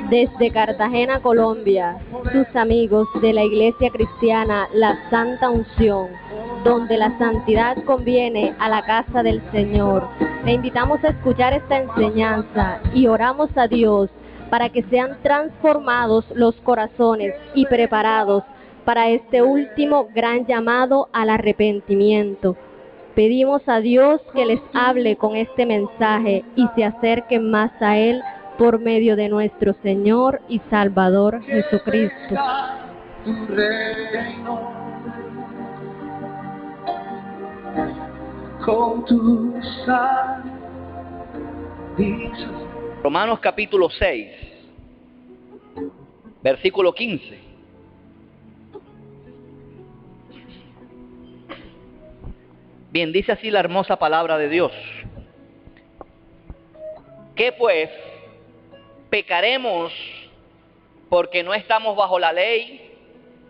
Desde Cartagena, Colombia, sus amigos de la Iglesia Cristiana La Santa Unción, donde la santidad conviene a la casa del Señor. Le invitamos a escuchar esta enseñanza y oramos a Dios para que sean transformados los corazones y preparados para este último gran llamado al arrepentimiento. Pedimos a Dios que les hable con este mensaje y se acerquen más a Él por medio de nuestro Señor y Salvador Jesucristo. Tu reino, con tu sangre. Romanos capítulo 6, versículo 15. Bien, dice así la hermosa palabra de Dios. ¿Qué pues? ¿Pecaremos porque no estamos bajo la ley,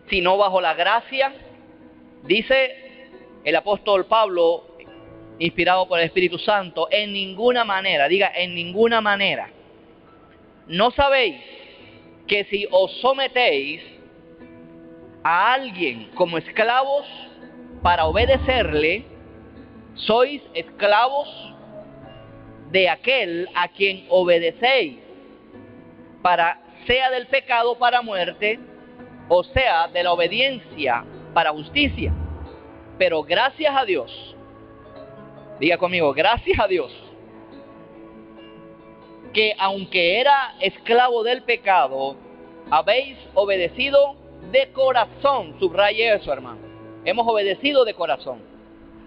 sino bajo la gracia? Dice el apóstol Pablo, inspirado por el Espíritu Santo, en ninguna manera, diga, en ninguna manera. ¿No sabéis que si os sometéis a alguien como esclavos para obedecerle, sois esclavos de aquel a quien obedecéis, para sea del pecado para muerte, o sea de la obediencia para justicia? Pero gracias a Dios, diga conmigo, gracias a Dios, que aunque era esclavo del pecado, habéis obedecido de corazón. Subraye eso, hermano. Hemos obedecido de corazón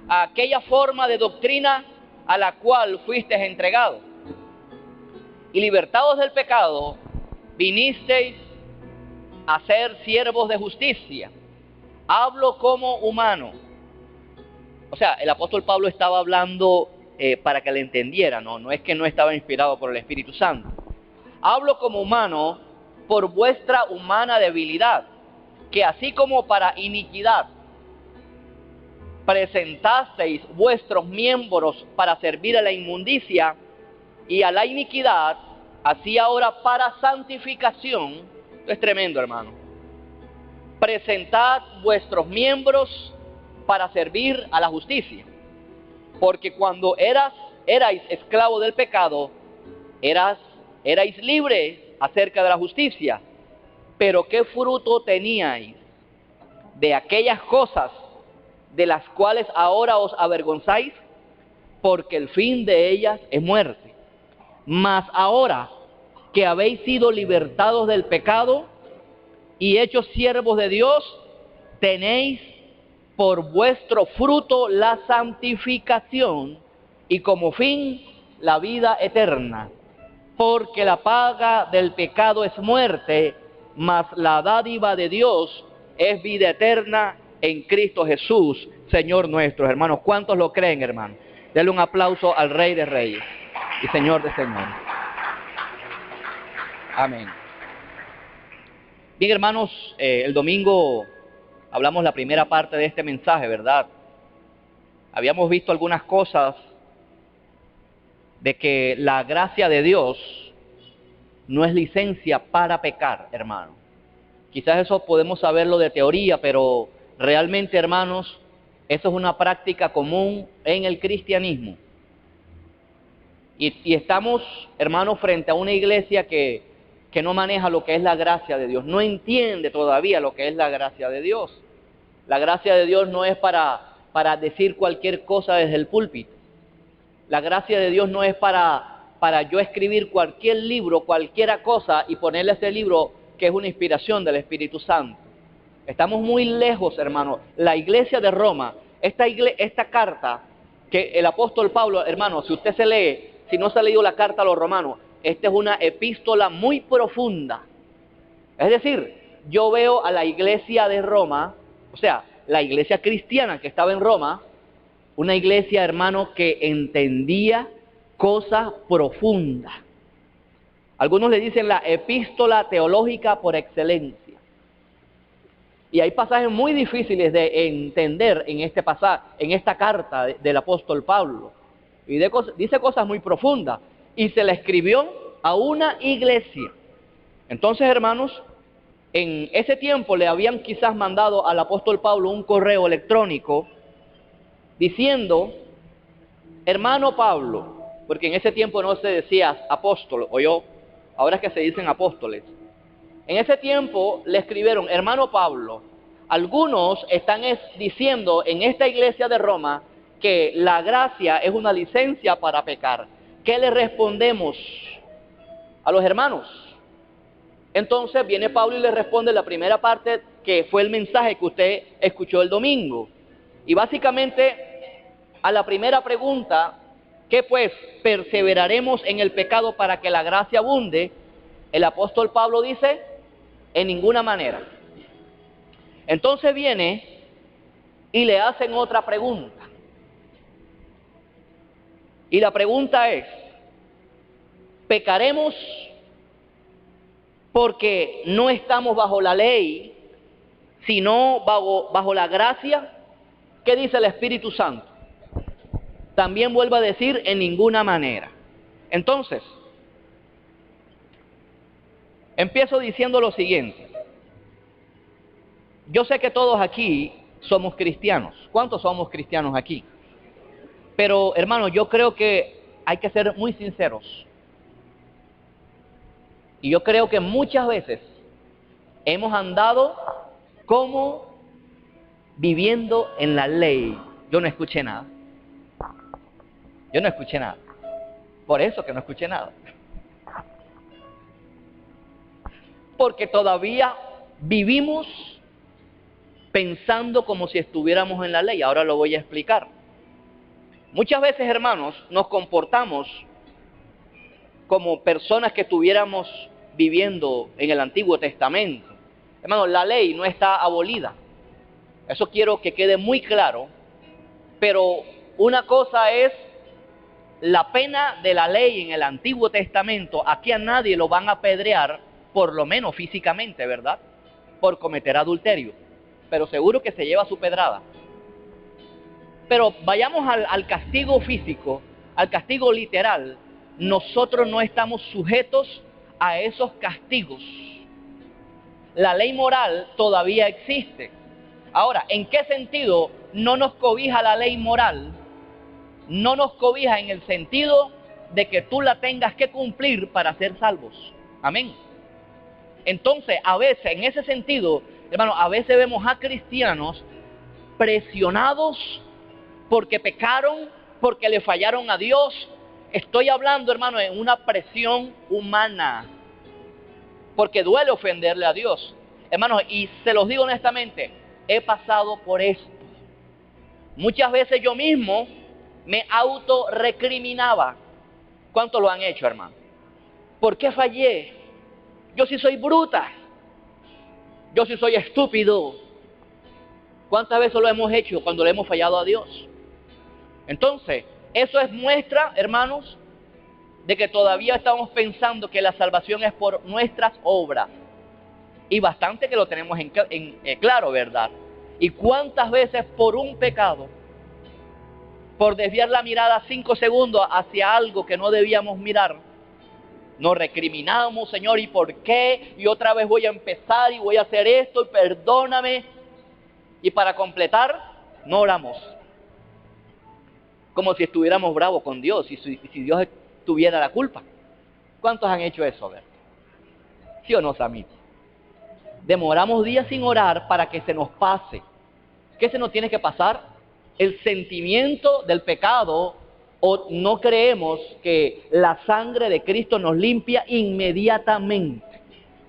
a aquella forma de doctrina a la cual fuisteis entregados. Y libertados del pecado, vinisteis a ser siervos de justicia. Hablo como humano. O sea, el apóstol Pablo estaba hablando para que le entendiera, no es que no estaba inspirado por el Espíritu Santo. Hablo como humano por vuestra humana debilidad, que así como para iniquidad presentasteis vuestros miembros para servir a la inmundicia y a la iniquidad, así ahora para santificación. Esto es tremendo, hermano. Presentad vuestros miembros para servir a la justicia. Porque cuando erais esclavo del pecado, erais libres acerca de la justicia. Pero ¿qué fruto teníais de aquellas cosas de las cuales ahora os avergonzáis? Porque el fin de ellas es muerte. Mas ahora que habéis sido libertados del pecado y hechos siervos de Dios, tenéis por vuestro fruto la santificación y como fin la vida eterna. Porque la paga del pecado es muerte, mas la dádiva de Dios es vida eterna en Cristo Jesús, Señor nuestro. Hermanos, ¿cuántos lo creen, hermanos? Denle un aplauso al Rey de Reyes y Señor de Señores. Amén. Bien, hermanos, el domingo hablamos la primera parte de este mensaje, ¿verdad? Habíamos visto algunas cosas de que la gracia de Dios no es licencia para pecar, hermano. Quizás eso podemos saberlo de teoría, pero realmente, hermanos, eso es una práctica común en el cristianismo. Y estamos, hermanos, frente a una iglesia que no maneja lo que es la gracia de Dios, no entiende todavía lo que es la gracia de Dios. La gracia de Dios no es para decir cualquier cosa desde el púlpito. La gracia de Dios no es para yo escribir cualquier libro, cualquier cosa y ponerle a ese libro que es una inspiración del Espíritu Santo. Estamos muy lejos, hermano. La iglesia de Roma, esta carta que el apóstol Pablo, hermano, si usted se lee, si no se ha leído la carta a los romanos, esta es una epístola muy profunda. Es decir, yo veo a la iglesia de Roma, o sea, la iglesia cristiana que estaba en Roma, una iglesia, hermano, que entendía cosas profundas. Algunos le dicen la epístola teológica por excelencia. Y hay pasajes muy difíciles de entender en este pasaje, en esta carta del apóstol Pablo. Y dice cosas muy profundas. Y se la escribió a una iglesia. Entonces, hermanos, en ese tiempo le habían quizás mandado al apóstol Pablo un correo electrónico diciendo: hermano Pablo, porque en ese tiempo no se decía apóstol, o yo, ahora es que se dicen apóstoles. En ese tiempo le escribieron: hermano Pablo, algunos están diciendo en esta iglesia de Roma que la gracia es una licencia para pecar. ¿Qué le respondemos a los hermanos? Entonces viene Pablo y le responde la primera parte, que fue el mensaje que usted escuchó el domingo. Y básicamente a la primera pregunta, ¿qué pues? ¿Perseveraremos en el pecado para que la gracia abunde? El apóstol Pablo dice: en ninguna manera. Entonces viene y le hacen otra pregunta. Y la pregunta es: ¿pecaremos porque no estamos bajo la ley, sino bajo la gracia? ¿Qué dice el Espíritu Santo? También vuelve a decir: en ninguna manera. Entonces, empiezo diciendo lo siguiente. Yo sé que todos aquí somos cristianos. ¿Cuántos somos cristianos aquí? Pero, hermano, yo creo que hay que ser muy sinceros. Y yo creo que muchas veces hemos andado como viviendo en la ley. Yo no escuché nada. Yo no escuché nada. Por eso que no escuché nada. Porque todavía vivimos pensando como si estuviéramos en la ley. Ahora lo voy a explicar. Muchas veces, hermanos, nos comportamos como personas que estuviéramos viviendo en el Antiguo Testamento. Hermanos, la ley no está abolida. Eso quiero que quede muy claro. Pero una cosa es la pena de la ley en el Antiguo Testamento. Aquí a nadie lo van a apedrear, por lo menos físicamente, ¿verdad? Por cometer adulterio. Pero seguro que se lleva su pedrada. Pero vayamos al castigo físico, al castigo literal. Nosotros no estamos sujetos a esos castigos. La ley moral todavía existe. Ahora, ¿en qué sentido no nos cobija la ley moral? No nos cobija en el sentido de que tú la tengas que cumplir para ser salvos. Amén. Entonces, a veces, en ese sentido, hermano, a veces vemos a cristianos presionados porque pecaron, porque le fallaron a Dios. Estoy hablando, hermano, en una presión humana, porque duele ofenderle a Dios. Hermanos, y se los digo honestamente, he pasado por esto. Muchas veces yo mismo me autorrecriminaba. ¿Cuántos lo han hecho, hermano? ¿Por qué fallé? Yo sí soy bruta. Yo sí soy estúpido. ¿Cuántas veces lo hemos hecho cuando le hemos fallado a Dios? Entonces, eso es muestra, hermanos, de que todavía estamos pensando que la salvación es por nuestras obras. Y bastante que lo tenemos claro, ¿verdad? ¿Y cuántas veces por un pecado, por desviar la mirada 5 segundos hacia algo que no debíamos mirar, nos recriminamos: Señor, ¿y por qué? Y otra vez voy a empezar y voy a hacer esto, y perdóname. Y para completar, no oramos. Como si estuviéramos bravos con Dios y si Dios tuviera la culpa. ¿Cuántos han hecho eso? A ver. ¿Sí o no, Samit? Demoramos días sin orar para que se nos pase. ¿Qué se nos tiene que pasar? El sentimiento del pecado, o no creemos que la sangre de Cristo nos limpia inmediatamente.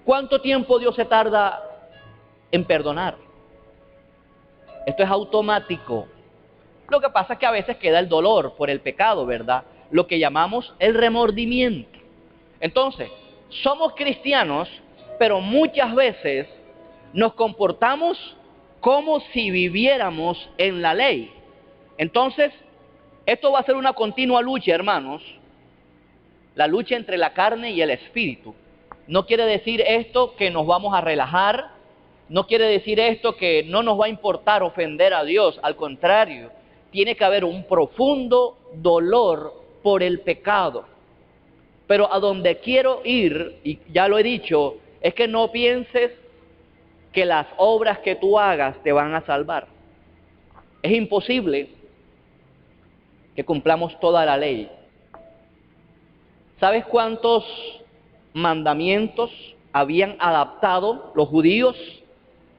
¿Cuánto tiempo Dios se tarda en perdonar? Esto es automático. Lo que pasa es que a veces queda el dolor por el pecado, ¿verdad? Lo que llamamos el remordimiento. Entonces, somos cristianos, pero muchas veces nos comportamos como si viviéramos en la ley. Entonces, esto va a ser una continua lucha, hermanos. La lucha entre la carne y el espíritu. No quiere decir esto que nos vamos a relajar. No quiere decir esto que no nos va a importar ofender a Dios. Al contrario, tiene que haber un profundo dolor por el pecado. Pero a donde quiero ir, y ya lo he dicho, es que no pienses que las obras que tú hagas te van a salvar. Es imposible que cumplamos toda la ley. ¿Sabes cuántos mandamientos habían adaptado los judíos,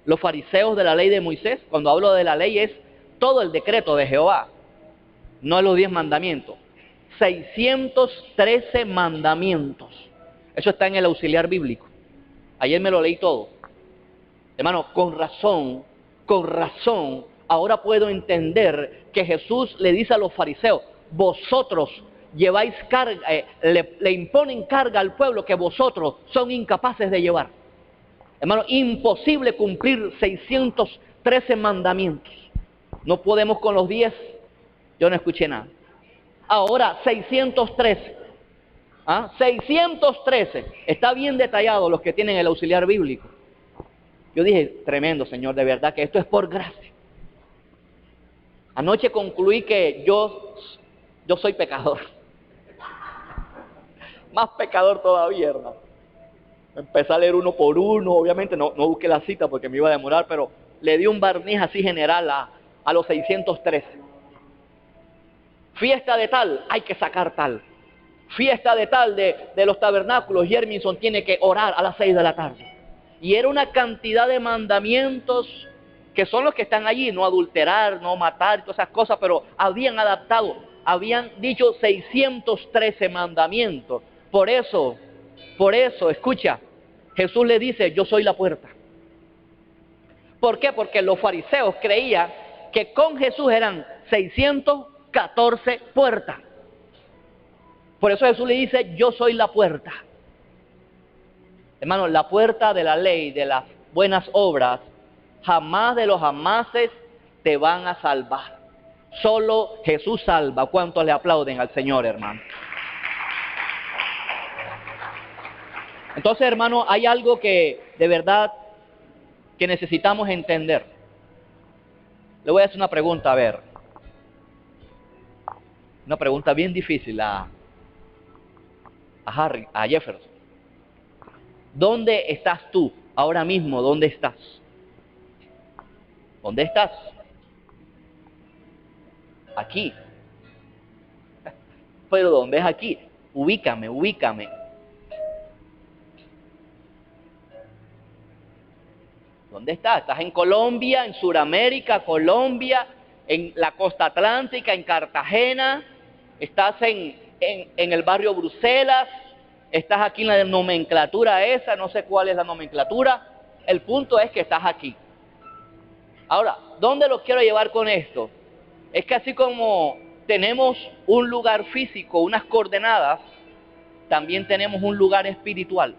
los fariseos de la ley de Moisés? Cuando hablo de la ley es todo el decreto de Jehová, no los 10 mandamientos. 613 mandamientos. Eso está en el auxiliar bíblico. Ayer me lo leí todo. Hermano, con razón, ahora puedo entender que Jesús le dice a los fariseos, vosotros lleváis carga, le imponen carga al pueblo que vosotros son incapaces de llevar. Hermano, imposible cumplir 613 mandamientos. No podemos con los 10, yo no escuché nada. Ahora 613. 613. Está bien detallado los que tienen el auxiliar bíblico. Yo dije, tremendo, Señor, de verdad que esto es por gracia. Anoche concluí que yo soy pecador. Más pecador todavía, hermano. Empecé a leer uno por uno, obviamente no busqué la cita porque me iba a demorar, pero le di un barniz así general a los 613. Fiesta de tal, hay que sacar tal. Fiesta de tal de los tabernáculos, Jerminson tiene que orar a las 6 de la tarde. Y era una cantidad de mandamientos que son los que están allí, no adulterar, no matar, y todas esas cosas, pero habían adaptado, habían dicho 613 mandamientos. Por eso, escucha, Jesús le dice, yo soy la puerta. ¿Por qué? Porque los fariseos creían que con Jesús eran 614 puertas. Por eso Jesús le dice, yo soy la puerta. Hermano, la puerta de la ley, de las buenas obras, jamás de los jamases te van a salvar. Solo Jesús salva. ¿Cuántos le aplauden al Señor, hermano? Entonces, hermano, hay algo que de verdad que necesitamos entender. Le voy a hacer una pregunta, a ver. Una pregunta bien difícil a Jefferson. ¿Dónde estás tú ahora mismo? ¿Dónde estás? ¿Dónde estás? Aquí. Pero ¿dónde es aquí? Ubícame. ¿Dónde estás? ¿Estás en Colombia, en Sudamérica, Colombia, en la costa atlántica, en Cartagena? ¿Estás en el barrio Bruselas? ¿Estás aquí en la nomenclatura esa? No sé cuál es la nomenclatura. El punto es que estás aquí. Ahora, ¿dónde lo quiero llevar con esto? Es que así como tenemos un lugar físico, unas coordenadas, también tenemos un lugar espiritual.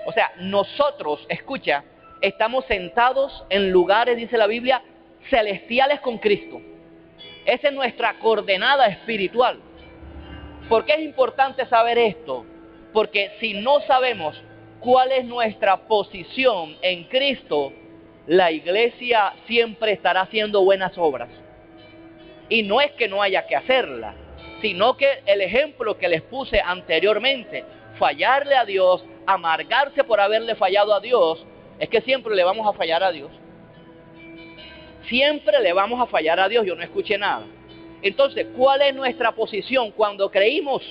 O sea, nosotros, escucha, estamos sentados en lugares, dice la Biblia, celestiales con Cristo. Esa es nuestra coordenada espiritual. ¿Por qué es importante saber esto? Porque si no sabemos cuál es nuestra posición en Cristo, la iglesia siempre estará haciendo buenas obras. Y no es que no haya que hacerlas, sino que el ejemplo que les puse anteriormente, fallarle a Dios, amargarse por haberle fallado a Dios, es que siempre le vamos a fallar a Dios. Siempre le vamos a fallar a Dios, yo no escuché nada. Entonces, ¿cuál es nuestra posición? Cuando creímos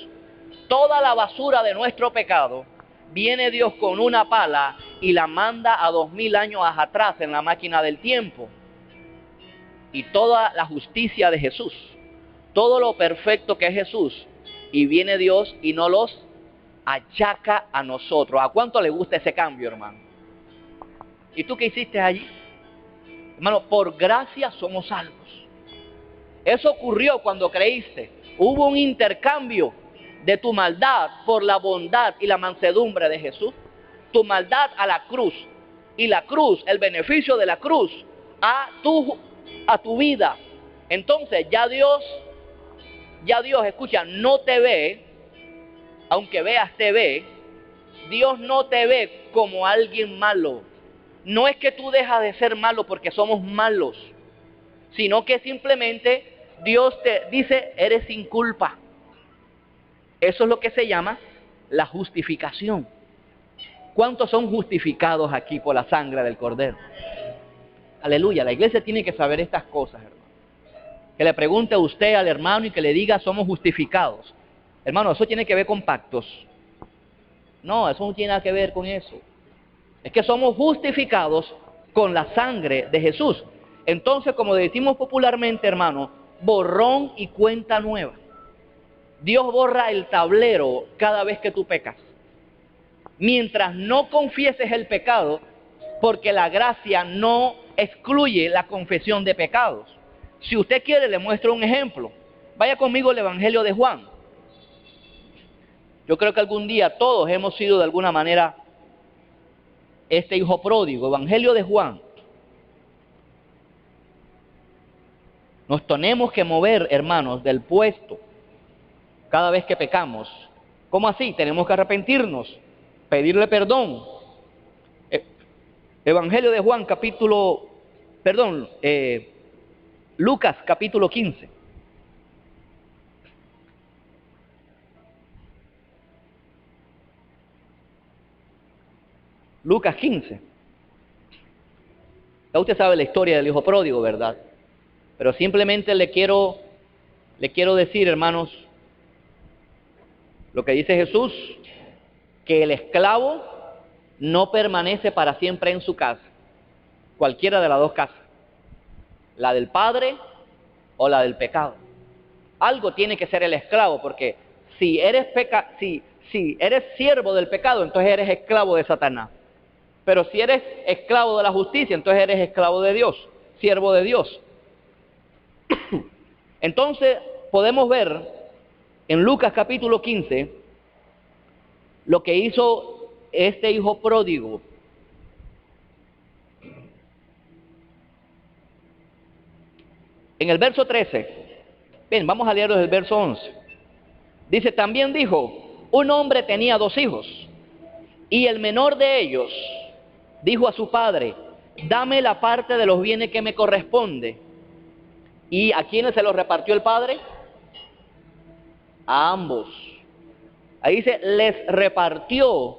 toda la basura de nuestro pecado, viene Dios con una pala y la manda a 2000 años atrás en la máquina del tiempo. Y toda la justicia de Jesús, todo lo perfecto que es Jesús, y viene Dios y no los achaca a nosotros. ¿A cuánto le gusta ese cambio, hermano? ¿Y tú qué hiciste allí? Hermano, por gracia somos salvos. Eso ocurrió cuando creíste. Hubo un intercambio de tu maldad por la bondad y la mansedumbre de Jesús. Tu maldad a la cruz. Y la cruz, el beneficio de la cruz, a tu vida. Entonces ya Dios, escucha, no te ve, aunque veas te ve. Dios no te ve como alguien malo. No es que tú dejas de ser malo porque somos malos, sino que simplemente Dios te dice, eres sin culpa. Eso es lo que se llama la justificación. ¿Cuántos son justificados aquí por la sangre del Cordero? Aleluya, la iglesia tiene que saber estas cosas, hermano. Que le pregunte a usted, al hermano, y que le diga, somos justificados. Hermano, eso tiene que ver con pactos. No, eso no tiene nada que ver con eso. Es que somos justificados con la sangre de Jesús. Entonces, como decimos popularmente, hermano, borrón y cuenta nueva. Dios borra el tablero cada vez que tú pecas. Mientras no confieses el pecado, porque la gracia no excluye la confesión de pecados. Si usted quiere, le muestro un ejemplo. Vaya conmigo al Evangelio de Juan. Yo creo que algún día todos hemos sido de alguna manera este hijo pródigo. Evangelio de Juan. Nos tenemos que mover, hermanos, del puesto cada vez que pecamos. ¿Cómo así? Tenemos que arrepentirnos, pedirle perdón. Evangelio de Juan, Lucas capítulo 15. Lucas 15. Ya usted sabe la historia del hijo pródigo, ¿verdad? Pero simplemente le quiero decir, hermanos, lo que dice Jesús, que el esclavo no permanece para siempre en su casa, cualquiera de las dos casas, la del padre o la del pecado. Algo tiene que ser el esclavo, porque si eres siervo del pecado, entonces eres esclavo de Satanás. Pero si eres esclavo de la justicia, entonces eres esclavo de Dios, siervo de Dios. Entonces podemos ver en Lucas capítulo 15 lo que hizo este hijo pródigo. En el verso 13, bien, vamos a leer desde el verso 11. Dice, también dijo, un hombre tenía 2 hijos, y el menor de ellos dijo a su padre, dame la parte de los bienes que me corresponde. ¿Y a quiénes se los repartió el padre? A ambos. Ahí dice, les repartió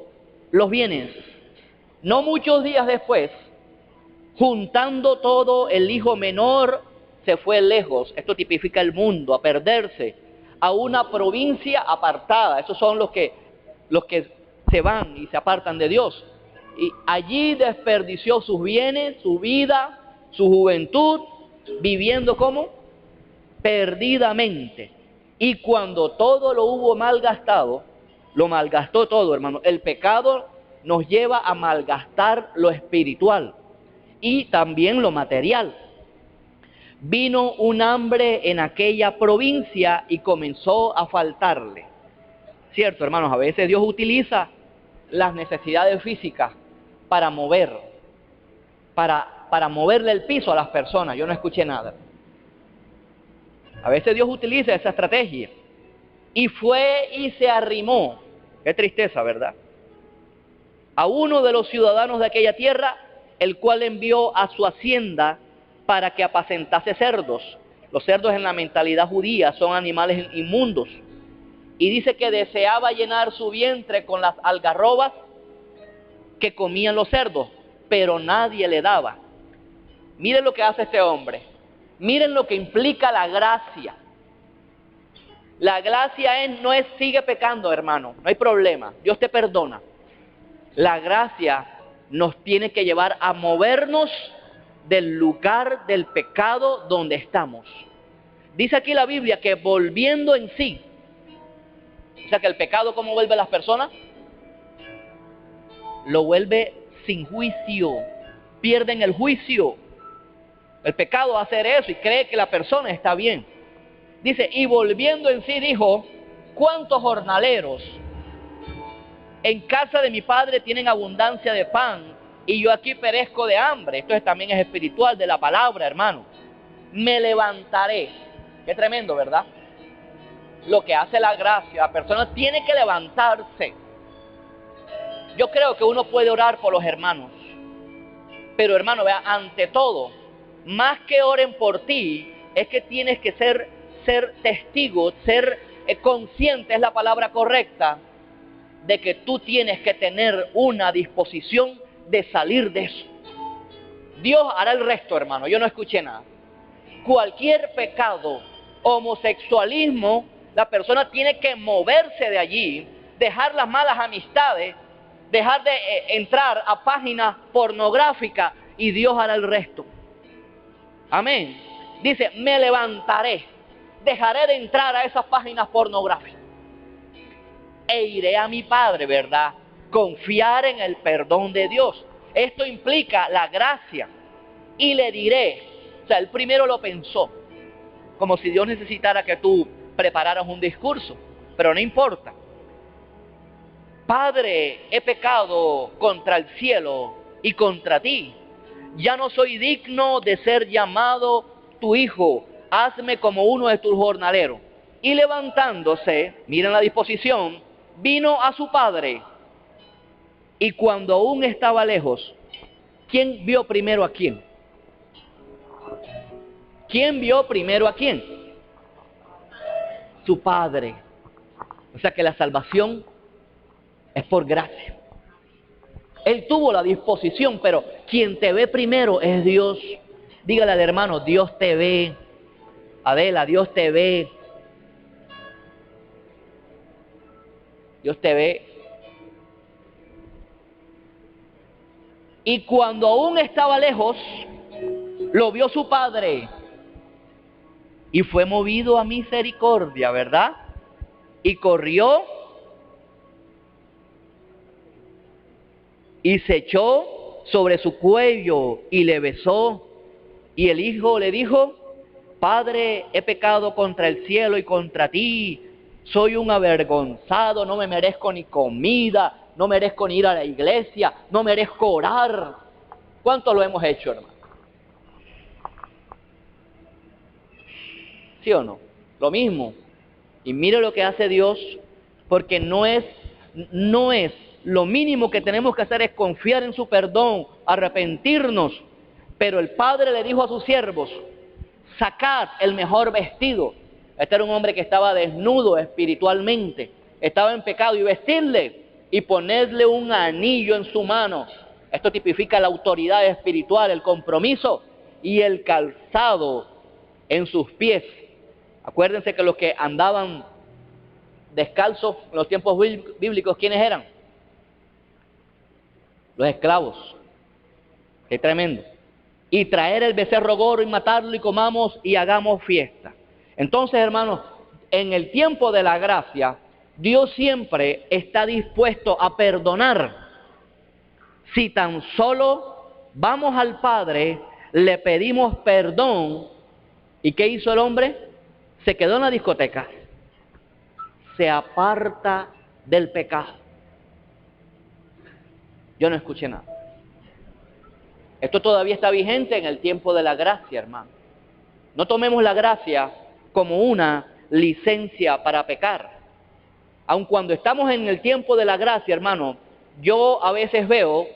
los bienes. No muchos días después, juntando todo, el hijo menor se fue lejos. Esto tipifica el mundo, a perderse, a una provincia apartada. Esos son los que se van y se apartan de Dios. Y allí desperdició sus bienes, su vida, su juventud, viviendo como perdidamente. Y cuando todo lo hubo malgastado, lo malgastó todo, hermano. El pecado nos lleva a malgastar lo espiritual y también lo material. Vino un hambre en aquella provincia y comenzó a faltarle. Cierto, hermanos, a veces Dios utiliza las necesidades físicas para moverle el piso a las personas. Yo no escuché nada. A veces Dios utiliza esa estrategia. Y fue y se arrimó. Qué tristeza, ¿verdad? A uno de los ciudadanos de aquella tierra, el cual envió a su hacienda para que apacentase cerdos. Los cerdos en la mentalidad judía son animales inmundos. Y dice que deseaba llenar su vientre con las algarrobas que comían los cerdos, pero nadie le daba. Miren lo que hace este hombre. Miren lo que implica la gracia. La gracia no es sigue pecando, hermano, no hay problema, Dios te perdona. La gracia nos tiene que llevar a movernos del lugar del pecado donde estamos. Dice aquí la Biblia que volviendo en sí, o sea que el pecado, ¿cómo vuelve a las personas? Lo vuelve sin juicio, pierden el juicio. El pecado hace eso y cree que la persona está bien. Dice, y volviendo en sí dijo, ¿cuántos jornaleros en casa de mi padre tienen abundancia de pan y yo aquí perezco de hambre? Esto también es espiritual de la palabra, hermano. Me levantaré. Qué tremendo, ¿verdad? Lo que hace la gracia, la persona tiene que levantarse. Yo creo que uno puede orar por los hermanos, pero hermano, vea, ante todo, más que oren por ti, es que tienes que ser testigo, ser consciente, es la palabra correcta, de que tú tienes que tener una disposición de salir de eso. Dios hará el resto, hermano. Yo no escuché nada. Cualquier pecado, homosexualismo, la persona tiene que moverse de allí, dejar las malas amistades, dejar de entrar a páginas pornográficas y Dios hará el resto. Amén. Dice, me levantaré, dejaré de entrar a esas páginas pornográficas e iré a mi Padre, ¿verdad? Confiar en el perdón de Dios. Esto implica la gracia. Y le diré, o sea, él primero lo pensó, como si Dios necesitara que tú prepararas un discurso, pero no importa. Padre, he pecado contra el cielo y contra ti. Ya no soy digno de ser llamado tu hijo. Hazme como uno de tus jornaleros. Y levantándose, miren la disposición, vino a su padre. Y cuando aún estaba lejos, ¿quién vio primero a quién? ¿Quién vio primero a quién? Su padre. O sea que la salvación es por gracia. Él tuvo la disposición, pero quien te ve primero es Dios. Dígale al hermano, Dios te ve. Adela, Dios te ve. Dios te ve. Y cuando aún estaba lejos, lo vio su padre. Y fue movido a misericordia, ¿verdad? Y corrió y se echó sobre su cuello y le besó. Y el hijo le dijo, Padre, he pecado contra el cielo y contra ti. Soy un avergonzado, no me merezco ni comida, no merezco ni ir a la iglesia, no merezco orar. ¿Cuánto lo hemos hecho, hermano? ¿Sí o no? Lo mismo. Y mire lo que hace Dios, porque no es lo mínimo que tenemos que hacer es confiar en su perdón, arrepentirnos. Pero el Padre le dijo a sus siervos, sacad el mejor vestido. Este era un hombre que estaba desnudo espiritualmente, estaba en pecado, y vestirle y ponerle un anillo en su mano. Esto tipifica la autoridad espiritual, el compromiso, y el calzado en sus pies. Acuérdense que los que andaban descalzos en los tiempos bíblicos, ¿quiénes eran? Los esclavos. Qué tremendo. Y traer el becerro gordo y matarlo y comamos y hagamos fiesta. Entonces, hermanos, en el tiempo de la gracia, Dios siempre está dispuesto a perdonar. Si tan solo vamos al Padre, le pedimos perdón. ¿Y qué hizo el hombre? Se quedó en la discoteca. Se aparta del pecado. Yo no escuché nada. Esto todavía está vigente en el tiempo de la gracia, hermano. No tomemos la gracia como una licencia para pecar. Aun cuando estamos en el tiempo de la gracia, hermano, yo a veces veo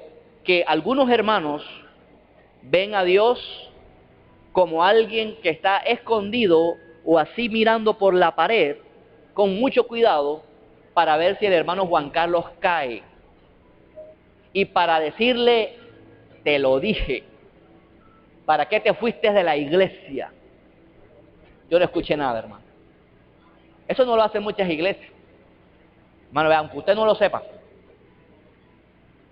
que algunos hermanos ven a Dios como alguien que está escondido o así mirando por la pared con mucho cuidado para ver si el hermano Juan Carlos cae. Y para decirle, te lo dije, ¿para qué te fuiste de la iglesia? Yo no escuché nada, hermano. Eso no lo hacen muchas iglesias. Hermano, vean, aunque usted no lo sepa,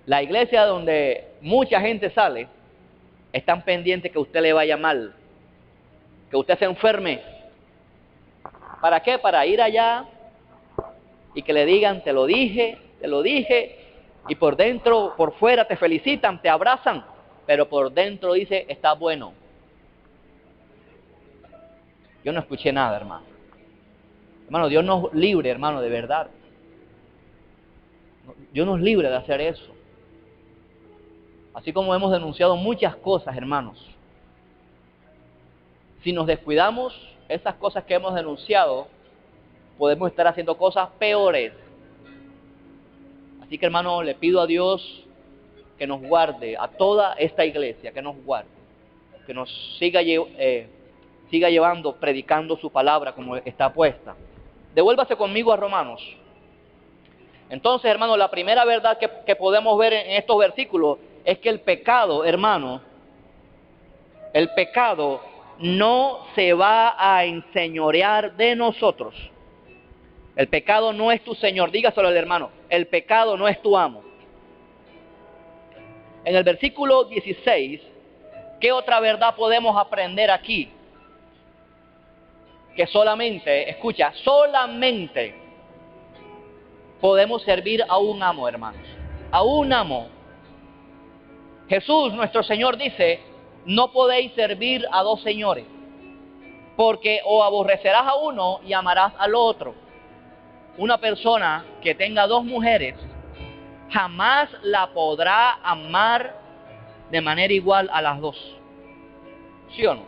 la iglesia donde mucha gente sale, están pendientes que usted le vaya mal, que usted se enferme. ¿Para qué? Para ir allá y que le digan, te lo dije, y por dentro, por fuera te felicitan, te abrazan, pero por dentro dice, está bueno. Yo no escuché nada, hermano. Hermano, Dios nos libre, hermano, de verdad. Dios nos libre de hacer eso. Así como hemos denunciado muchas cosas, hermanos. Si nos descuidamos, esas cosas que hemos denunciado, podemos estar haciendo cosas peores. Así que, hermano, le pido a Dios que nos guarde, a toda esta iglesia, que nos guarde, que nos siga llevando, predicando su palabra como está puesta. Devuélvase conmigo a Romanos. Entonces, hermano, la primera verdad que podemos ver en estos versículos es que el pecado, hermano, el pecado no se va a enseñorear de nosotros. El pecado no es tu señor. Dígaselo al hermano, el pecado no es tu amo. En el versículo 16, ¿qué otra verdad podemos aprender aquí? Que solamente, escucha, solamente podemos servir a un amo, hermanos. A un amo. Jesús, nuestro Señor, dice, no podéis servir a dos señores, porque o aborrecerás a uno y amarás al otro. Una persona que tenga dos mujeres jamás la podrá amar de manera igual a las dos. ¿Sí o no?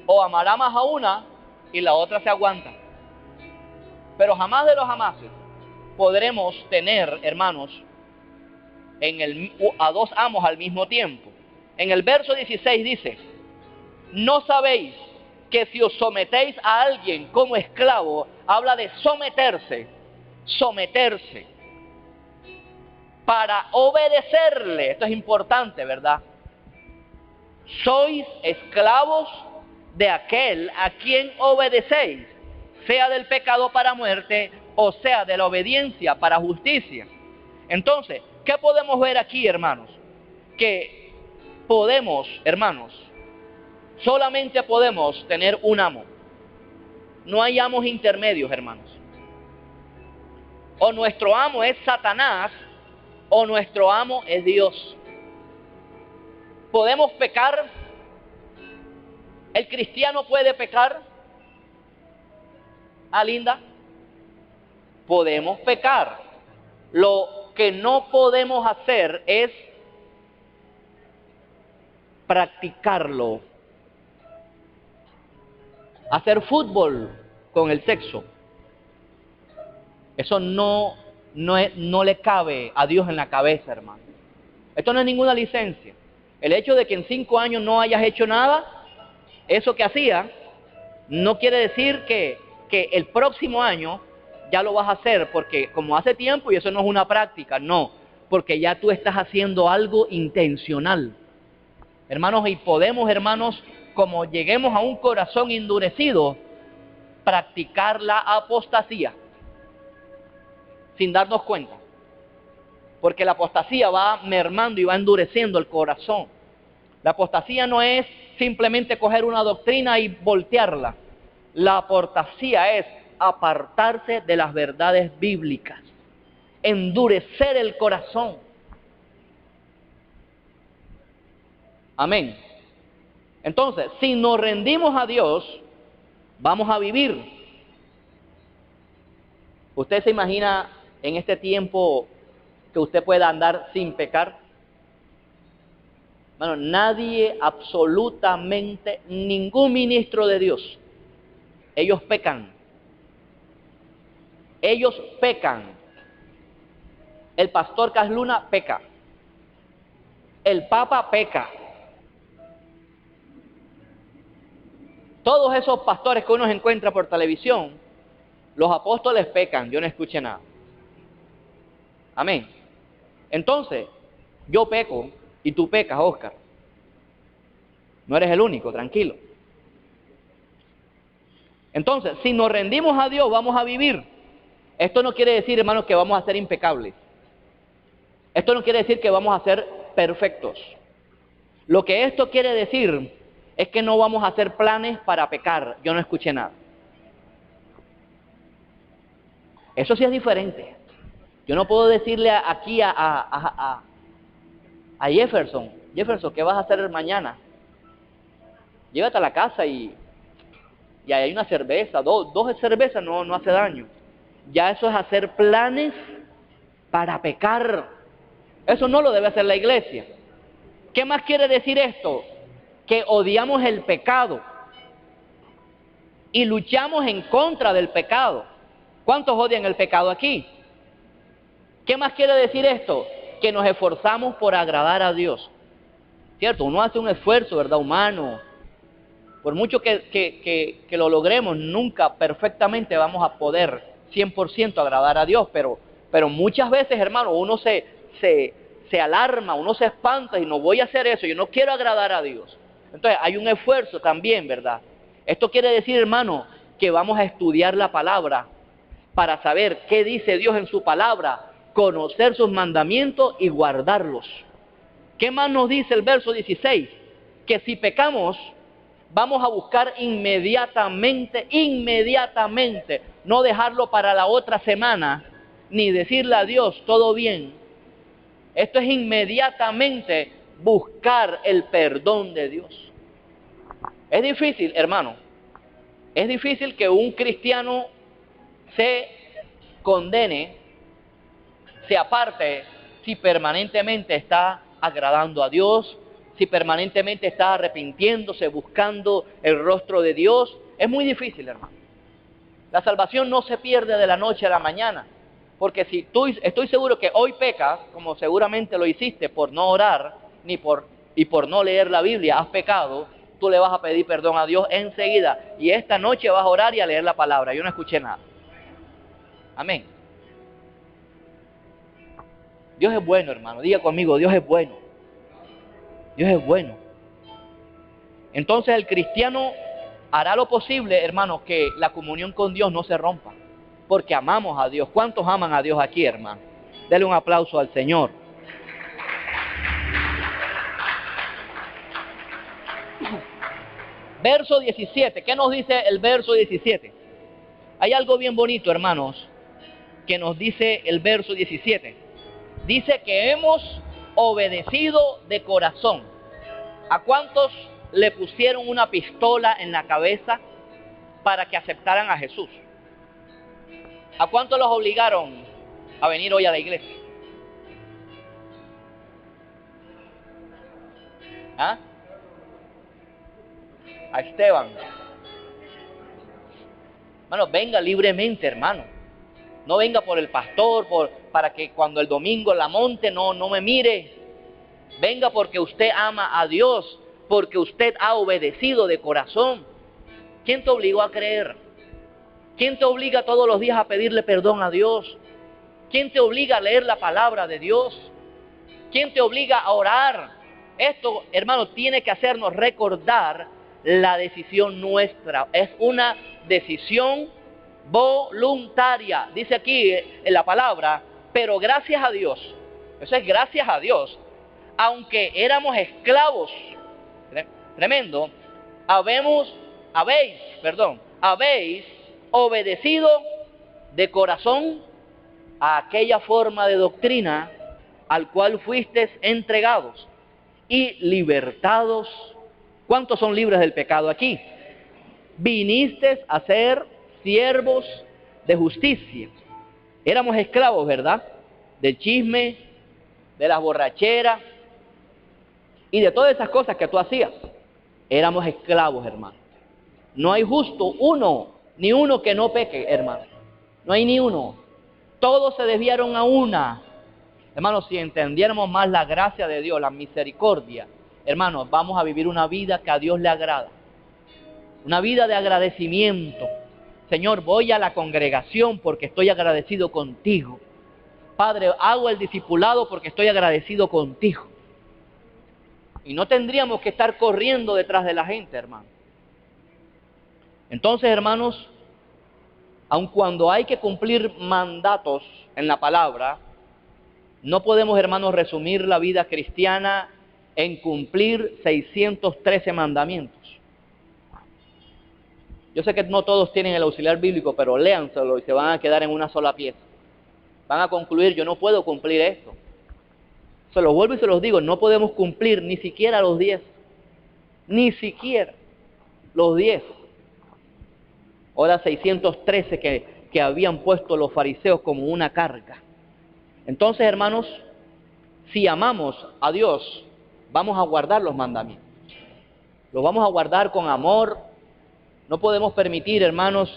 O amará más a una y la otra se aguanta. Pero jamás de los jamases podremos tener, hermanos, a dos amos al mismo tiempo. En el verso 16 dice, ¿no sabéis que si os sometéis a alguien como esclavo, habla de someterse, para obedecerle? Esto es importante, ¿verdad? Sois esclavos de aquel a quien obedecéis, sea del pecado para muerte o sea de la obediencia para justicia. Entonces, ¿qué podemos ver aquí, hermanos? Que podemos, hermanos, solamente podemos tener un amo. No hay amos intermedios, hermanos. O nuestro amo es Satanás, o nuestro amo es Dios. ¿Podemos pecar? ¿El cristiano puede pecar? ¿Ah, linda? Podemos pecar. Lo que no podemos hacer es practicarlo. Hacer fútbol con el sexo. Eso no le cabe a Dios en la cabeza, hermano. Esto no es ninguna licencia. El hecho de que en 5 años no hayas hecho nada, eso que hacía, no quiere decir que el próximo año ya lo vas a hacer, porque como hace tiempo y eso no es una práctica, no, porque ya tú estás haciendo algo intencional. Hermanos, y podemos, hermanos, como lleguemos a un corazón endurecido, practicar la apostasía sin darnos cuenta, porque la apostasía va mermando y va endureciendo el corazón. La apostasía no es simplemente coger una doctrina y voltearla. La apostasía es apartarse de las verdades bíblicas, endurecer el corazón. Amén. Entonces, si nos rendimos a Dios, vamos a vivir. ¿Usted se imagina en este tiempo que usted pueda andar sin pecar? Bueno, nadie, absolutamente ningún ministro de Dios, ellos pecan. Ellos pecan. El pastor Casluna peca. El Papa peca. Todos esos pastores que uno encuentra por televisión, los apóstoles pecan. Yo no escuché nada. Amén. Entonces, yo peco y tú pecas, Oscar. No eres el único, tranquilo. Entonces, si nos rendimos a Dios, vamos a vivir. Esto no quiere decir, hermanos, que vamos a ser impecables. Esto no quiere decir que vamos a ser perfectos. Lo que esto quiere decir es que no vamos a hacer planes para pecar. Yo no escuché nada. Eso sí es diferente. Yo no puedo decirle aquí a Jefferson, ¿qué vas a hacer mañana? Llévate a la casa y hay una cerveza, dos cervezas no hace daño. Ya eso es hacer planes para pecar. Eso no lo debe hacer la iglesia. ¿Qué más quiere decir esto? Que odiamos el pecado y luchamos en contra del pecado. ¿Cuántos odian el pecado aquí? ¿Qué más quiere decir esto? Que nos esforzamos por agradar a Dios. ¿Cierto? Uno hace un esfuerzo, ¿verdad? Humano. Por mucho que lo logremos, nunca perfectamente vamos a poder 100% agradar a Dios, pero Pero muchas veces, hermano, uno se alarma, uno se espanta y no voy a hacer eso, yo no quiero agradar a Dios. Entonces hay un esfuerzo también, ¿verdad? Esto quiere decir, hermano, que vamos a estudiar la palabra para saber qué dice Dios en su palabra, conocer sus mandamientos y guardarlos. ¿Qué más nos dice el verso 16? Que si pecamos, vamos a buscar inmediatamente, no dejarlo para la otra semana, ni decirle a Dios, todo bien. Esto es inmediatamente buscar el perdón de Dios. Es difícil, hermano. Es difícil que un cristiano se condene, se aparte, si permanentemente está agradando a Dios, si permanentemente está arrepintiéndose, buscando el rostro de Dios. Es muy difícil, hermano. La salvación no se pierde de la noche a la mañana. Porque si tú, estoy seguro que hoy pecas, como seguramente lo hiciste por no orar y por no leer la Biblia, has pecado, tú le vas a pedir perdón a Dios enseguida. Y esta noche vas a orar y a leer la palabra. Yo no escuché nada. Amén. Dios es bueno, hermano. Diga conmigo, Dios es bueno. Dios es bueno. Entonces el cristiano hará lo posible, hermano, que la comunión con Dios no se rompa. Porque amamos a Dios. ¿Cuántos aman a Dios aquí, hermano? Dele un aplauso al Señor. Verso 17. ¿Qué nos dice el verso 17? Hay algo bien bonito, hermanos, que nos dice el verso 17. Dice que hemos obedecido de corazón. ¿A cuántos le pusieron una pistola en la cabeza para que aceptaran a Jesús? ¿A cuántos los obligaron a venir hoy a la iglesia? ¿Ah? A Esteban. Hermano, venga libremente, hermano. No venga por el pastor, para que cuando el domingo la monte no me mire. Venga porque usted ama a Dios, porque usted ha obedecido de corazón. ¿Quién te obligó a creer? ¿Quién te obliga todos los días a pedirle perdón a Dios? ¿Quién te obliga a leer la palabra de Dios? ¿Quién te obliga a orar? Esto, hermano, tiene que hacernos recordar la decisión nuestra. Es una decisión voluntaria. Dice aquí en la palabra, pero gracias a Dios. Eso es gracias a Dios. Aunque éramos esclavos, tremendo, habéis obedecido de corazón a aquella forma de doctrina al cual fuisteis entregados y libertados. ¿Cuántos son libres del pecado aquí? Vinisteis a ser siervos de justicia. Éramos esclavos, ¿verdad? Del chisme, de las borracheras y de todas esas cosas que tú hacías. Éramos esclavos, hermano. No hay justo uno, ni uno que no peque, hermano. No hay ni uno. Todos se desviaron a una. Hermanos, si entendiéramos más la gracia de Dios, la misericordia, hermanos, vamos a vivir una vida que a Dios le agrada. Una vida de agradecimiento. Señor, voy a la congregación porque estoy agradecido contigo. Padre, hago el discipulado porque estoy agradecido contigo. Y no tendríamos que estar corriendo detrás de la gente, hermano. Entonces, hermanos, aun cuando hay que cumplir mandatos en la palabra, no podemos, hermanos, resumir la vida cristiana en cumplir 613 mandamientos. Yo sé que no todos tienen el auxiliar bíblico, pero léanselo y se van a quedar en una sola pieza. Van a concluir, yo no puedo cumplir esto. Se los vuelvo y se los digo, no podemos cumplir ni siquiera los 10. Ni siquiera los 10. Ahora 613 que habían puesto los fariseos como una carga. Entonces, hermanos, si amamos a Dios, vamos a guardar los mandamientos. Los vamos a guardar con amor. No podemos permitir, hermanos,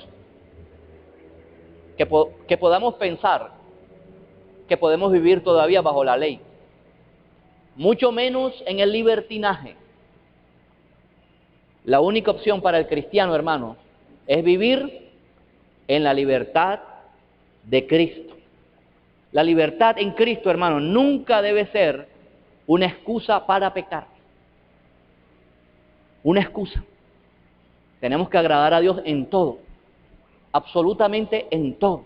que podamos pensar que podemos vivir todavía bajo la ley. Mucho menos en el libertinaje. La única opción para el cristiano, hermano, es vivir en la libertad de Cristo. La libertad en Cristo, hermano, nunca debe ser una excusa para pecar. Una excusa. Tenemos que agradar a Dios en todo. Absolutamente en todo.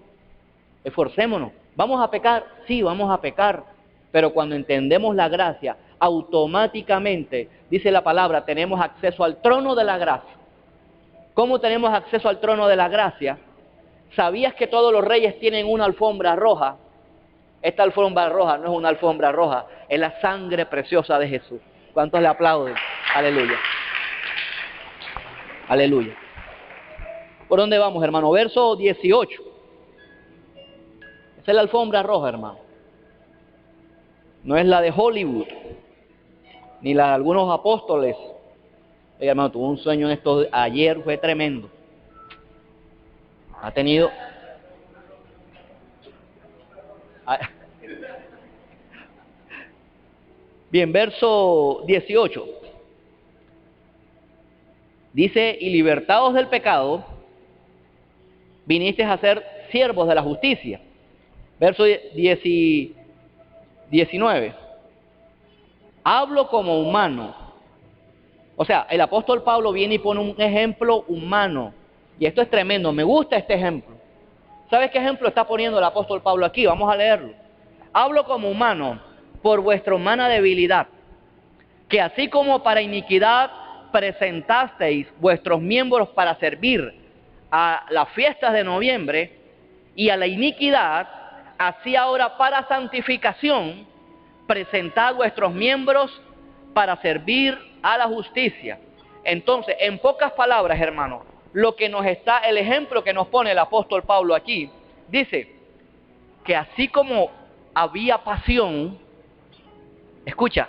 Esforcémonos. ¿Vamos a pecar? Sí, vamos a pecar. Pero cuando entendemos la gracia, automáticamente, dice la palabra, tenemos acceso al trono de la gracia. ¿Cómo tenemos acceso al trono de la gracia? ¿Sabías que todos los reyes tienen una alfombra roja? Esta alfombra roja no es una alfombra roja, es la sangre preciosa de Jesús. ¿Cuántos le aplauden? Aleluya. Aleluya. ¿Por dónde vamos, hermano? Verso 18. Esa es la alfombra roja, hermano. No es la de Hollywood, ni la de algunos apóstoles. Oye, hermano, tuve un sueño en esto ayer, fue tremendo. Ha tenido... Bien, verso 18. Dice, y libertados del pecado, vinisteis a ser siervos de la justicia. Verso 19. Hablo como humano. O sea, el apóstol Pablo viene y pone un ejemplo humano. Y esto es tremendo, me gusta este ejemplo. ¿Sabes qué ejemplo está poniendo el apóstol Pablo aquí? Vamos a leerlo. Hablo como humano por vuestra humana debilidad, que así como para iniquidad presentasteis vuestros miembros para servir a las fiestas de noviembre y a la iniquidad, así ahora para santificación presentad vuestros miembros para servir a la justicia. Entonces, en pocas palabras, hermano, el ejemplo que nos pone el apóstol Pablo aquí, dice que así como había pasión, escucha,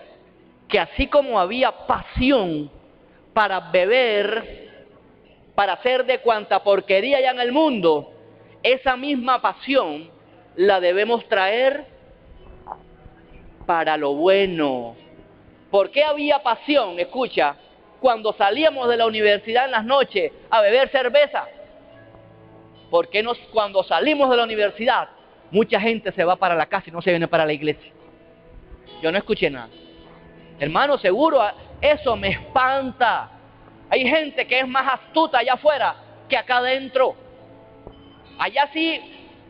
que así como había pasión para beber, para hacer de cuanta porquería hay en el mundo, esa misma pasión la debemos traer para lo bueno. ¿Por qué había pasión? Escucha, cuando salíamos de la universidad en las noches a beber cerveza. ¿Por qué cuando salimos de la universidad mucha gente se va para la casa y no se viene para la iglesia? Yo no escuché nada. Hermano, seguro, eso me espanta. Hay gente que es más astuta allá afuera que acá adentro. Allá sí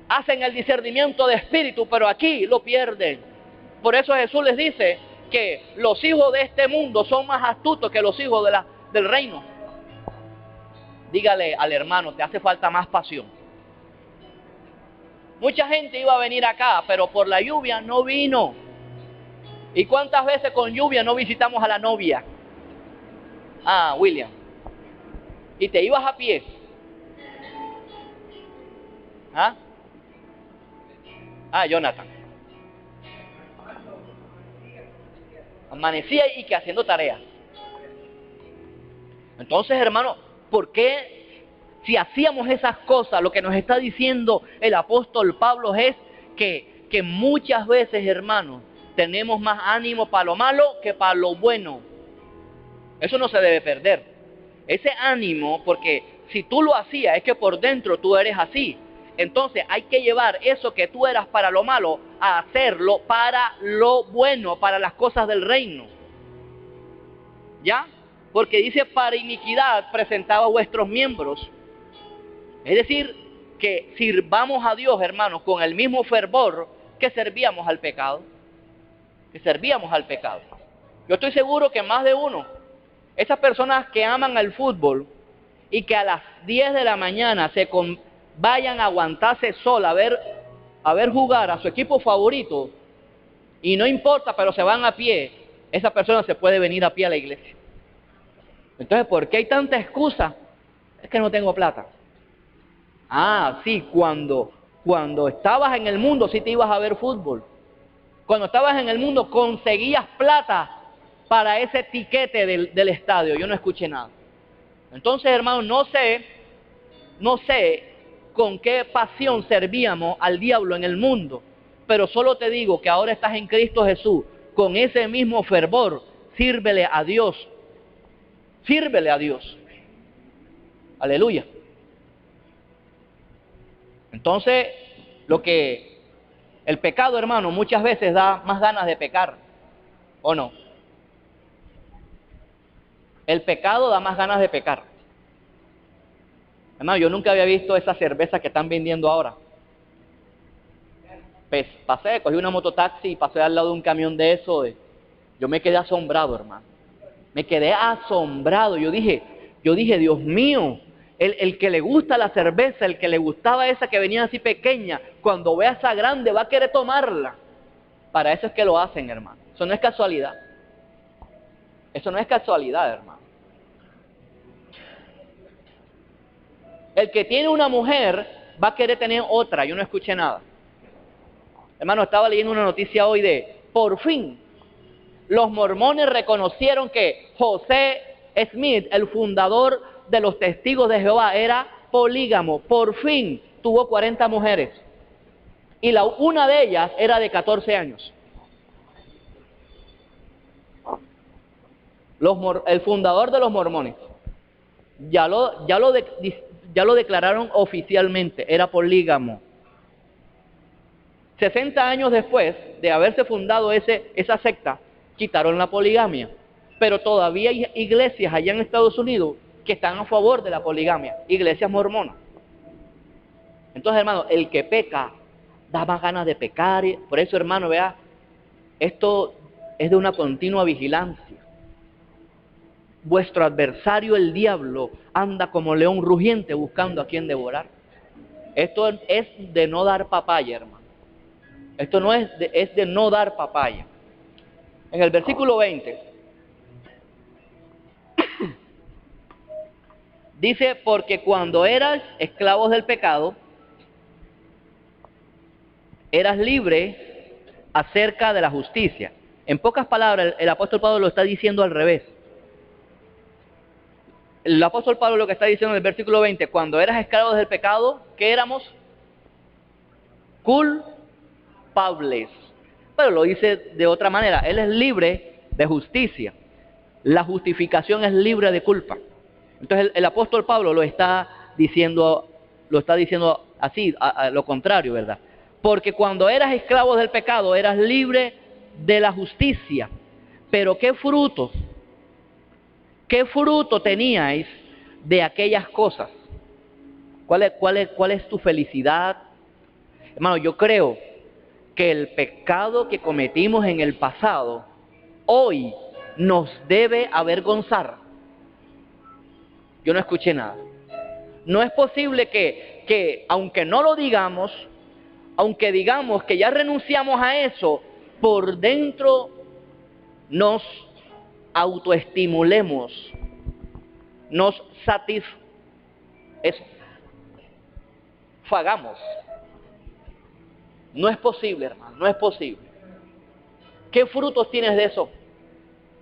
hacen el discernimiento de espíritu, pero aquí lo pierden. Por eso Jesús les dice que los hijos de este mundo son más astutos que los hijos del reino. Dígale al hermano, te hace falta más pasión. Mucha gente iba a venir acá, pero por la lluvia no vino. ¿Y cuántas veces con lluvia no visitamos a la novia? Ah, William. Y te ibas a pie. ¿Ah? Ah, Jonathan. Amanecía y que haciendo tareas. Entonces, hermano, ¿por qué si hacíamos esas cosas, lo que nos está diciendo el apóstol Pablo es que muchas veces, hermanos, tenemos más ánimo para lo malo que para lo bueno? Eso no se debe perder. Ese ánimo, porque si tú lo hacías, es que por dentro tú eres así. Entonces hay que llevar eso que tú eras para lo malo a hacerlo para lo bueno, para las cosas del reino. ¿Ya? Porque dice, para iniquidad presentaba vuestros miembros. Es decir, que sirvamos a Dios, hermanos, con el mismo fervor que servíamos al pecado. Que servíamos al pecado. Yo estoy seguro que más de uno, esas personas que aman al fútbol y que a las 10 de la mañana vayan a aguantarse sol a ver jugar a su equipo favorito, y no importa, pero se van a pie, esa persona se puede venir a pie a la iglesia. Entonces, ¿por qué hay tanta excusa? Es que no tengo plata. Ah, sí, cuando estabas en el mundo sí te ibas a ver fútbol. Cuando estabas en el mundo conseguías plata para ese tiquete del estadio. Yo no escuché nada. Entonces, hermano, no sé con qué pasión servíamos al diablo en el mundo, pero solo te digo que ahora estás en Cristo Jesús, con ese mismo fervor, sírvele a Dios. Sírvele a Dios. Aleluya. Entonces, lo que El pecado, hermano, muchas veces da más ganas de pecar, ¿o no? El pecado da más ganas de pecar. Hermano, yo nunca había visto esa cerveza que están vendiendo ahora. Pues pasé, cogí una mototaxi y pasé al lado de un camión de eso. Yo me quedé asombrado, hermano. Me quedé asombrado. Yo dije, Dios mío, el que le gusta la cerveza, el que le gustaba esa que venía así pequeña, cuando vea esa grande va a querer tomarla. Para eso es que lo hacen, hermano. Eso no es casualidad. Eso no es casualidad, hermano. El que tiene una mujer va a querer tener otra. Yo no escuché nada. Hermano, estaba leyendo una noticia hoy por fin, los mormones reconocieron que José Smith, el fundador de los Testigos de Jehová, era polígamo. Por fin tuvo 40 mujeres. Y una de ellas era de 14 años. El fundador de los mormones. Ya lo declararon oficialmente, era polígamo. 60 años después de haberse fundado esa secta, quitaron la poligamia. Pero todavía hay iglesias allá en Estados Unidos que están a favor de la poligamia, iglesias mormonas. Entonces, hermano, el que peca da más ganas de pecar. Por eso, hermano, vea, esto es de una continua vigilancia. Vuestro adversario, el diablo, anda como león rugiente buscando a quien devorar. Esto es de no dar papaya, hermano. Esto no es de no dar papaya. En el versículo 20 dice, porque cuando eras esclavos del pecado, eras libre acerca de la justicia. En pocas palabras, el apóstol Pablo lo está diciendo al revés. El apóstol Pablo lo que está diciendo en el versículo 20, cuando eras esclavos del pecado, ¿qué éramos? Culpables. Pero lo dice de otra manera, él es libre de justicia. La justificación es libre de culpa. Entonces el apóstol Pablo lo está diciendo así, a lo contrario, ¿verdad? Porque cuando eras esclavos del pecado, eras libre de la justicia. Pero ¿qué fruto teníais de aquellas cosas? ¿Cuál es tu felicidad? Hermano, yo creo que el pecado que cometimos en el pasado, hoy nos debe avergonzar. Yo no escuché nada. No es posible que aunque no lo digamos, aunque digamos que ya renunciamos a eso, por dentro nos autoestimulemos, nos satisfagamos. No es posible, hermano, no es posible. ¿Qué frutos tienes de eso?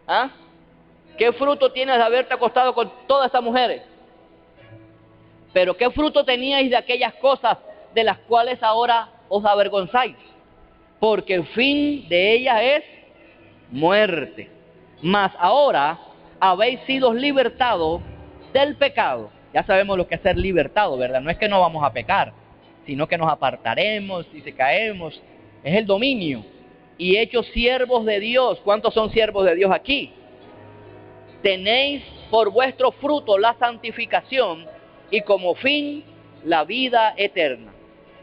¿Ah? ¿Qué fruto tienes de haberte acostado con todas estas mujeres? Pero ¿qué fruto teníais de aquellas cosas de las cuales ahora os avergonzáis? Porque el fin de ellas es muerte. Mas ahora habéis sido libertados del pecado. Ya sabemos lo que es ser libertado, ¿verdad? No es que no vamos a pecar, sino que nos apartaremos y si caemos. Es el dominio. Y hechos siervos de Dios. ¿Cuántos son siervos de Dios aquí? Tenéis por vuestro fruto la santificación y como fin la vida eterna.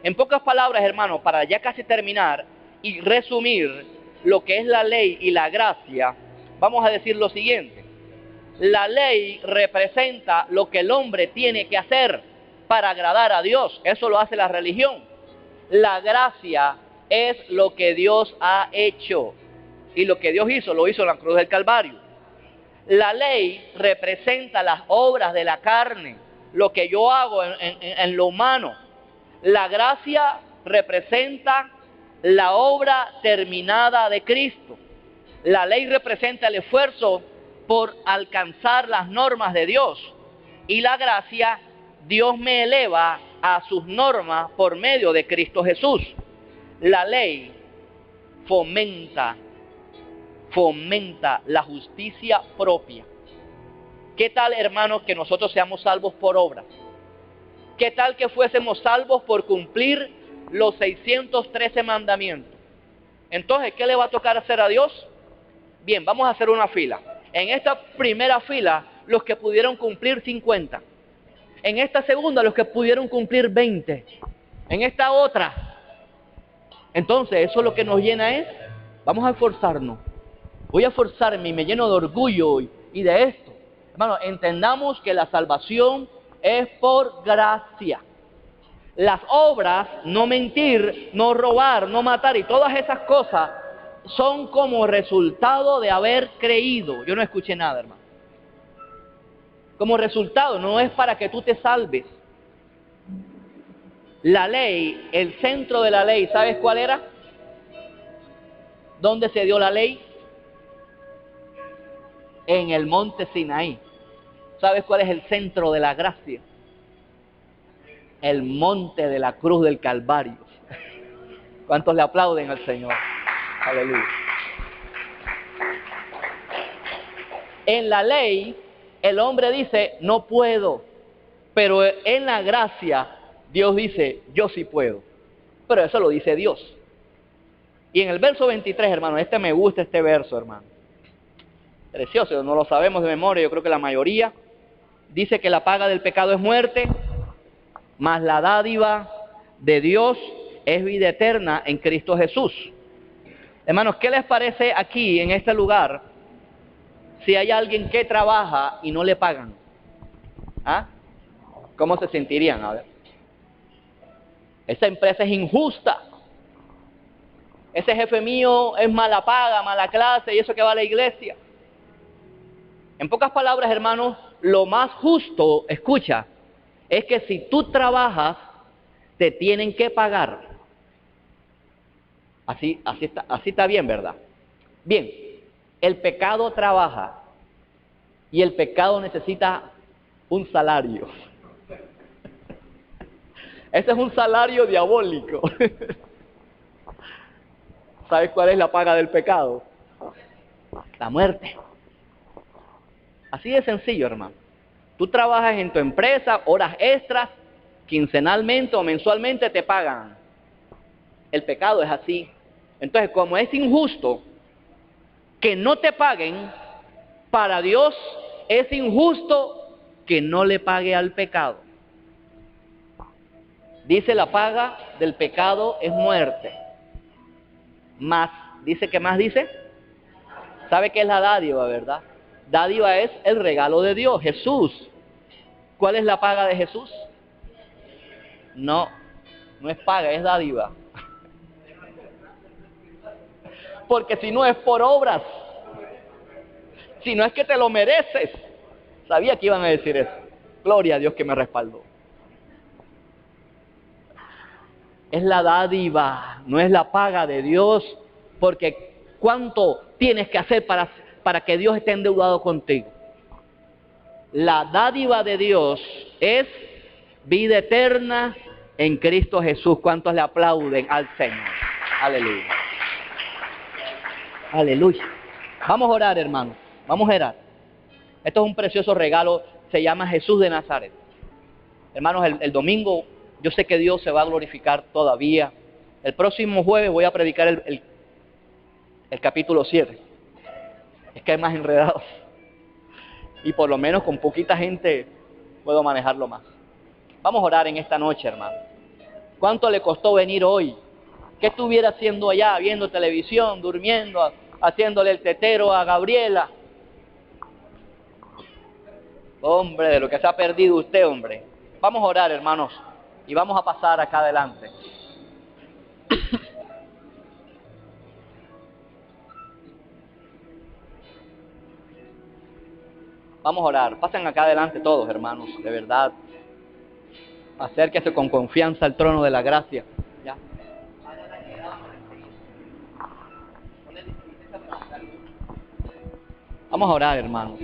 En pocas palabras, hermanos, para ya casi terminar y resumir lo que es la ley y la gracia, vamos a decir lo siguiente. La ley representa lo que el hombre tiene que hacer para agradar a Dios. Eso lo hace la religión. La gracia es lo que Dios ha hecho. Y lo que Dios hizo, lo hizo en la cruz del Calvario. La ley representa las obras de la carne, lo que yo hago en lo humano. La gracia representa la obra terminada de Cristo. La ley representa el esfuerzo por alcanzar las normas de Dios. Y la gracia, Dios me eleva a sus normas por medio de Cristo Jesús. La ley fomenta la justicia propia. ¿Qué tal, hermanos, que nosotros seamos salvos por obras? ¿Qué tal que fuésemos salvos por cumplir los 613 mandamientos. Entonces, ¿qué le va a tocar hacer a Dios? Bien, vamos a hacer una fila. En esta primera fila, los que pudieron cumplir 50. En esta segunda, los que pudieron cumplir 20. En esta otra. Entonces, eso lo que nos llena es, vamos a esforzarnos. Voy a esforzarme y me lleno de orgullo y de esto. Hermano, entendamos que la salvación es por gracia. Las obras, no mentir, no robar, no matar y todas esas cosas son como resultado de haber creído. Yo no escuché nada, hermano. Como resultado, no es para que tú te salves. La ley, el centro de la ley, ¿sabes cuál era? ¿Dónde se dio la ley? En el monte Sinaí. ¿Sabes cuál es el centro de la gracia? El monte de la cruz del Calvario. ¿Cuántos le aplauden al Señor? Aleluya. En la ley, el hombre dice, no puedo. Pero en la gracia, Dios dice, yo sí puedo. Pero eso lo dice Dios. Y en el verso 23, hermano, me gusta este verso, hermano. Precioso, no lo sabemos de memoria, yo creo que la mayoría. Dice que la paga del pecado es muerte, mas la dádiva de Dios es vida eterna en Cristo Jesús. Hermanos, ¿qué les parece aquí, en este lugar, si hay alguien que trabaja y no le pagan? ¿Ah? ¿Cómo se sentirían? A ver. Esa empresa es injusta. Ese jefe mío es mala paga, mala clase, y eso que va a la iglesia. En pocas palabras, hermanos, lo más justo, escucha, es que si tú trabajas, te tienen que pagar. Así está bien, ¿verdad? Bien, el pecado trabaja y el pecado necesita un salario. Ese es un salario diabólico. ¿Sabes cuál es la paga del pecado? La muerte. Así de sencillo, hermano. Tú trabajas en tu empresa, horas extras, quincenalmente o mensualmente te pagan. El pecado es así. Entonces, como es injusto que no te paguen, para Dios es injusto que no le pague al pecado. Dice, la paga del pecado es muerte. Más, dice, ¿qué más dice? ¿Sabe qué es la dádiva, verdad? Dádiva es el regalo de Dios, Jesús. ¿Cuál es la paga de Jesús? No es paga, es dádiva. Porque si no es por obras, si no es que te lo mereces. Sabía que iban a decir eso. Gloria a Dios que me respaldó. Es la dádiva, no es la paga de Dios, porque ¿cuánto tienes que hacer para que Dios esté endeudado contigo? La dádiva de Dios es vida eterna en Cristo Jesús. ¿Cuántos le aplauden al Señor? Aleluya. Aleluya. Vamos a orar, hermanos. Vamos a orar. Esto es un precioso regalo. Se llama Jesús de Nazaret. Hermanos, el domingo yo sé que Dios se va a glorificar todavía. El próximo jueves voy a predicar el capítulo 7. Es que hay más enredados. Y por lo menos con poquita gente puedo manejarlo más. Vamos a orar en esta noche, hermano. ¿Cuánto le costó venir hoy? ¿Qué estuviera haciendo allá? Viendo televisión, durmiendo, haciéndole el tetero a Gabriela. Hombre, de lo que se ha perdido usted, hombre. Vamos a orar, hermanos. Y vamos a pasar acá adelante. Vamos a orar. Pasen acá adelante todos, hermanos, de verdad. Acérquese con confianza al trono de la gracia. ¿Ya? Vamos a orar, hermanos.